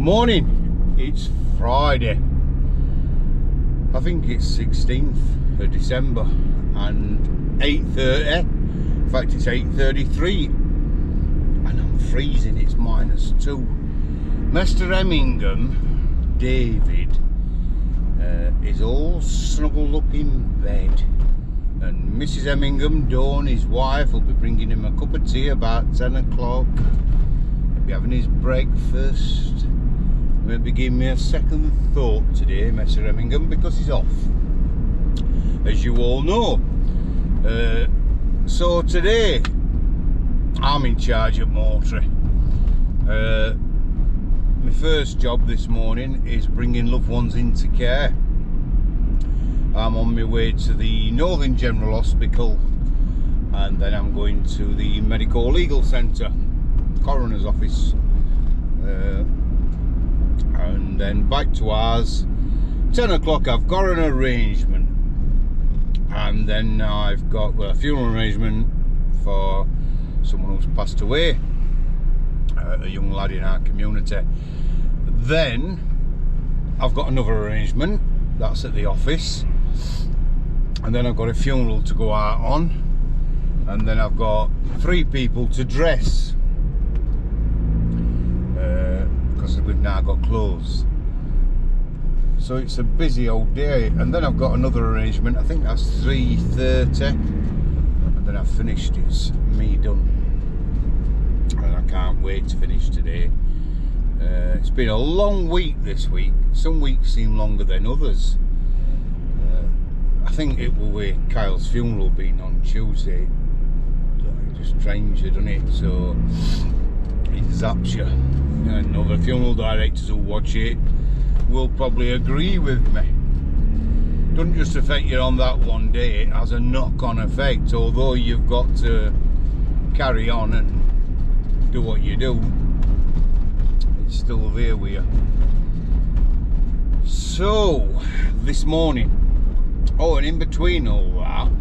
Morning, it's Friday. I think it's 16th of December and 8:30. In fact, it's 8:33 and I'm freezing. It's -2. Mr. Hemmingham, David, is all snuggled up in bed, and Mrs. Hemmingham, Dawn, his wife, will be bringing him a cup of tea about 10 o'clock. He'll be having his breakfast. Won't be giving me a second thought today, Mr. Hemmingham, because he's off, as you all know. So today I'm in charge at Moultrie. My first job this morning is bringing loved ones into care. I'm on my way to the Northern General Hospital, and then I'm going to the Medical Legal Centre, Coroner's Office, and then back to ours. 10 o'clock I've got an arrangement, and then I've got a funeral arrangement for someone who's passed away, a young lad in our community. Then I've got another arrangement that's at the office, and then I've got a funeral to go out on, and then I've got 3 people to dress, because we've now got clothes. So it's a busy old day. And then I've got another arrangement, I think that's 3:30, and then I've finished. It's me done, and I can't wait to finish today. It's been a long week this week. Some weeks seem longer than others. I think it will with Kyle's funeral being on Tuesday. It just strange, doesn't it? So it zaps you. And other funeral directors who watch it will probably agree with me. Doesn't just affect you on that one day, it has a knock-on effect. Although you've got to carry on and do what you do, it's still there with you. So this morning, and in between all that,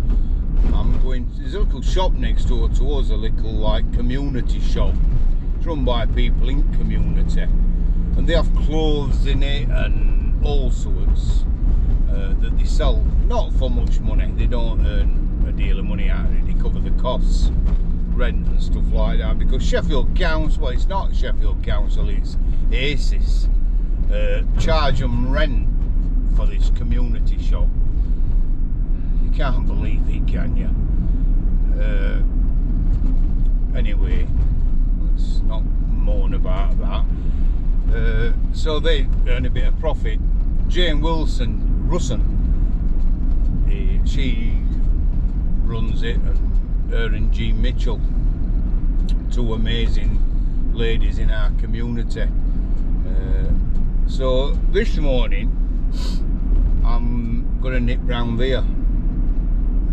I'm going, there's a little shop next door to us, a little like community shop. It's run by people in community, and they have clothes in it and all sorts that they sell, not for much money. They don't earn a deal of money out of it. They cover the costs, rent and stuff like that, because Sheffield Council, well, it's not Sheffield Council, it's ACES, charge them rent for this community shop. You can't believe it, can you? Anyway, let's not moan about that. So they earn a bit of profit. Jane Russon, she runs it, and her and Jean Mitchell, 2 amazing ladies in our community. So this morning I'm going to nip round there,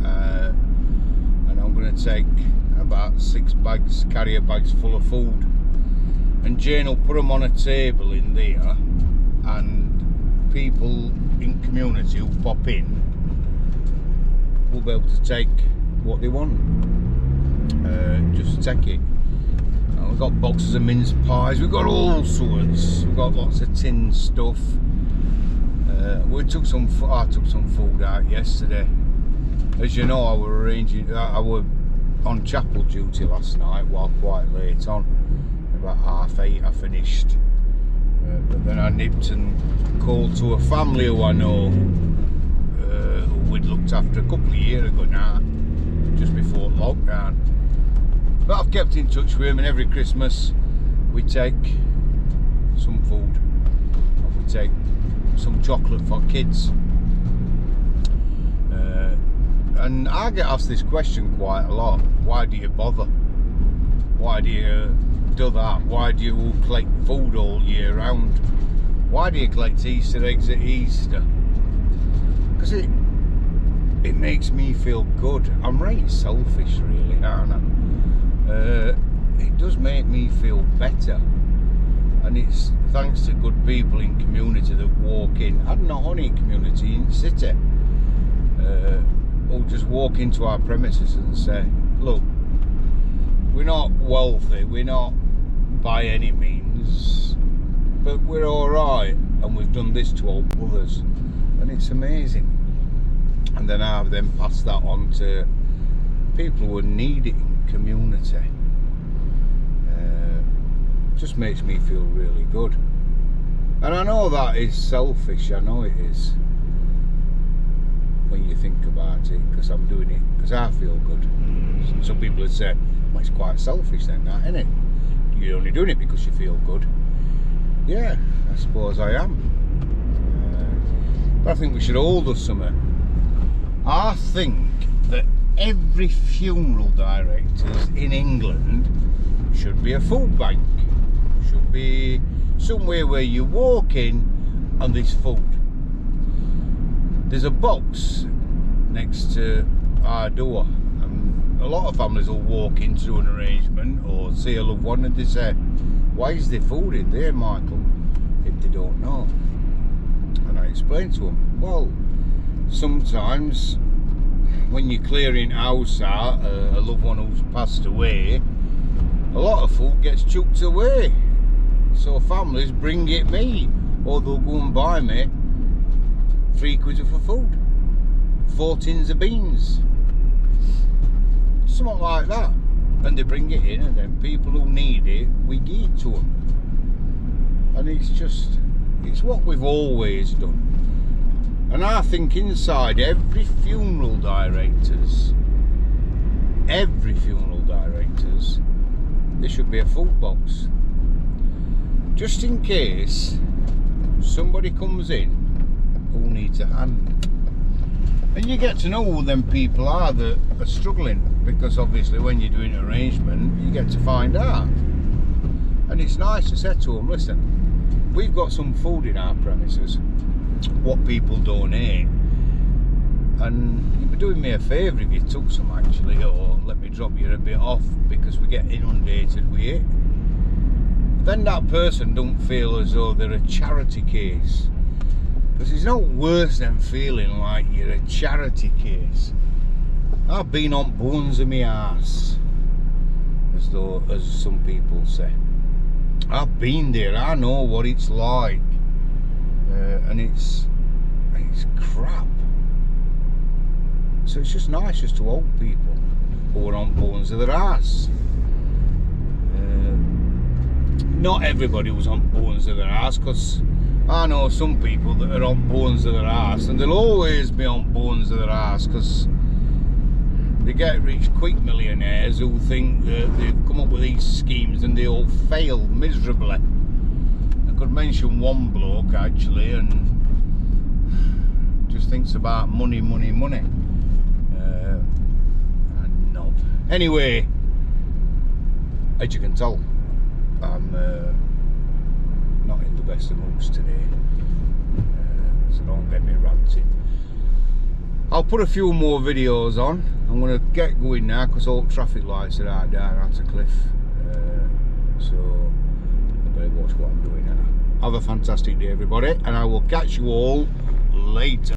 and I'm going to take about 6 bags, carrier bags full of food, and Jane will put them on a table in there, and people in community who pop in will be able to take what they want. Just take it. We've got boxes of mince pies, we've got all sorts, we've got lots of tin stuff. I took some food out yesterday. As you know, I were on chapel duty last night, while quite late on. About 8:30 I finished. But then I nipped and called to a family who I know, who we'd looked after a couple of years ago now, just before lockdown. But I've kept in touch with him, and every Christmas we take some food, and we take some chocolate for kids. And I get asked this question quite a lot: why do you bother? Why do you do that? Why do you collect food all year round? Why do you collect Easter eggs at Easter? Because it makes me feel good. I'm right selfish, really, aren't I? It does make me feel better, and it's thanks to good people in community that walk in. I don't know any community in the city who'll just walk into our premises and say, look, we're not wealthy, we're not by any means, but we're all right, and we've done this to help others, and it's amazing. And then I've then passed that on to people who need it in community. Just makes me feel really good. And I know that is selfish, I know it is, when you think about it, because I'm doing it because I feel good. Some people would say, well, it's quite selfish then, that, isn't it? You're only doing it because you feel good. Yeah, I suppose I am. But I think we should all do something. I think that every funeral directors in England should be a food bank. Should be somewhere where you walk in and there's food. There's a box next to our door, and a lot of families will walk in through an arrangement or see a loved one and they say, why is there food in there, Michael? If they don't know. And I explain to them, well, sometimes when you're clearing house out, a loved one who's passed away, a lot of food gets chucked away. So families bring it me, or they'll go and buy me £3 for food, 4 tins of beans, something like that, and they bring it in, and then people who need it, we give it to them. And it's what we've always done. And I think inside every funeral directors, there should be a food box, just in case somebody comes in who needs a hand. And you get to know who them people are that are struggling, because obviously when you're doing an arrangement you get to find out. And it's nice to say to them, listen, we've got some food in our premises, what people donate, and you'd be doing me a favour if you took some actually, or let me drop you a bit off, because we get inundated with it. Then that person don't feel as though they're a charity case, because it's no worse than feeling like you're a charity case. I've been on bones of my arse, as some people say. I've been there, I know what it's like, and it's crap. So it's just nice just to help people who are on bones of their arse. Not everybody was on bones of their arse, because I know some people that are on bones of their arse, and they'll always be on bones of their arse, because they get rich quick millionaires who think that they've come up with these schemes and they all fail miserably. I could mention one bloke actually, and just thinks about money. And no. Anyway, as you can tell, I'm not in the best of moods today, so don't get me ranting. I'll put a few more videos on. I'm going to get going now, because all traffic lights are out down at a cliff, so I better watch what I'm doing now. Have a fantastic day everybody, and I will catch you all later.